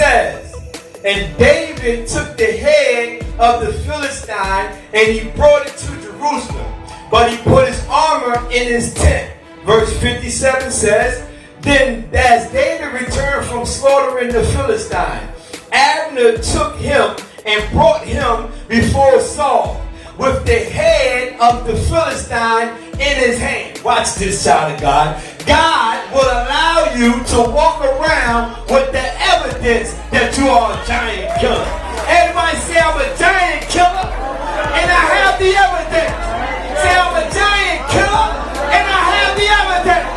says, and David took the head of the Philistine and he brought it to Jerusalem, but he put his armor in his tent. Verse 57 says, then as David returned from slaughtering the Philistine, Abner took him and brought him before Saul with the head of the Philistine in his hand. Watch this, child of God. God will allow you to walk around with the evidence that you are a giant killer. Everybody say, I'm a giant killer, and I have the evidence. Say, I'm a giant killer, and I have the evidence.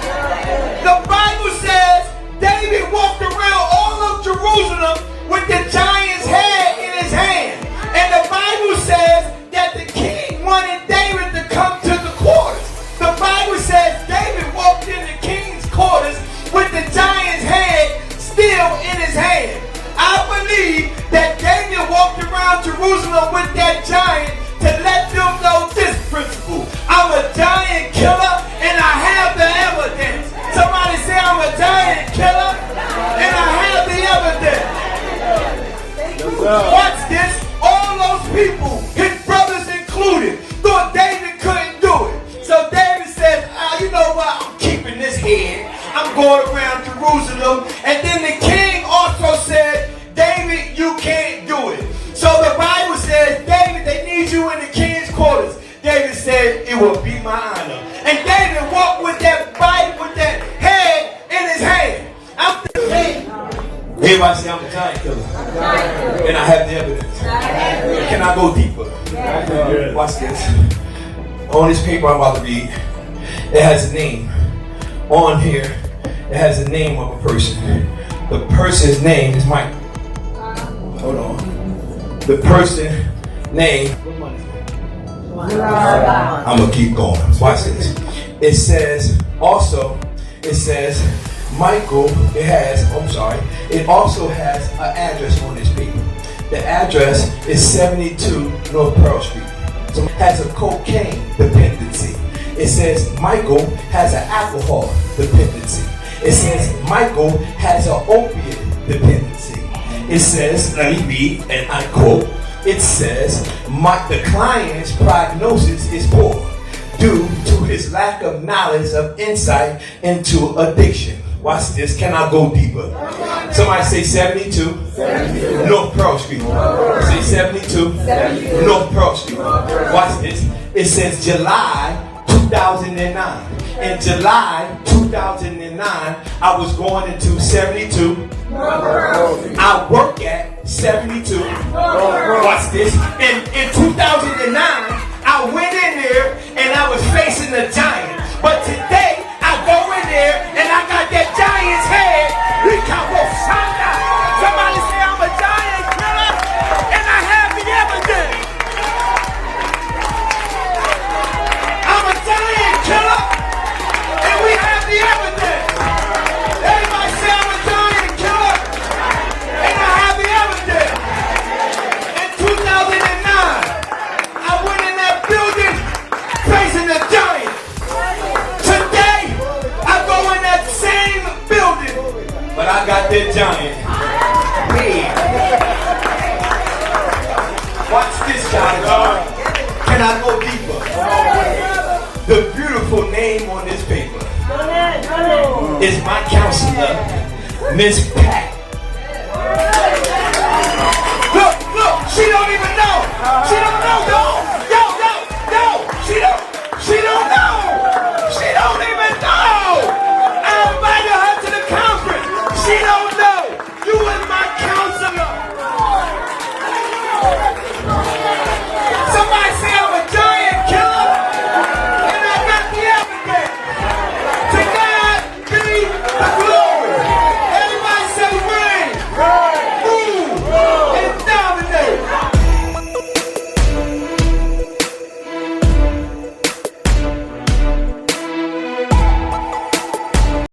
The Bible says David walked around all of Jerusalem with the giant's head in his hand. And the Bible says that the king wanted David to come to the quarters. The Bible says David walked in the king's quarters with the giant's head still in his hand. I believe that David walked around Jerusalem with that giant to let them know this principle. I'm a giant killer and I have the evidence. Somebody say, I'm a giant killer and I have the evidence. Watch this. All those people, his brothers included, thought David couldn't do it. So David said, you know what, I'm keeping this head. I'm going around Jerusalem. And then the king also said, David, you can't do it. So the Bible says, David, they need you in the king's quarters. David said, it will be my honor. And David walked with that Bible, with that head in his hand. Everybody say, I'm a giant killer. And I have the evidence. Can I go deeper? Watch this. On this paper I'm about to read, it has a name. On here, it has a name of a person. The person's name is Mike. Hold on. The person's name. I'm going to keep going. Watch this. It says, also, it says, Michael, it also has an address on this paper. The address is 72 North Pearl Street. So it has a cocaine dependency. It says Michael has an alcohol dependency. It says Michael has an opiate dependency. It says, let me read, and I quote, it says, the client's prognosis is poor due to his lack of knowledge of insight into addiction. Watch this. Can I go deeper? Somebody say 72 North Pearl Street. Say 72 North Pearl Street. Watch this. It says July 2009. In July 2009, I was going into 72. I work at 72. Watch this. In 2009, I went in there and I was facing a giant. But today, I go in there and I got that giant's head. Somebody say, I'm a giant killer and I have the evidence. I'm a giant killer and we have the evidence. Everybody say, I'm a giant killer and I have the evidence. In 2009, I went in that building facing a giant. But I got that giant. Hey. Watch this, child. Can I go deeper? The beautiful name on this paper is my counselor, Miss Pat. Look, she don't even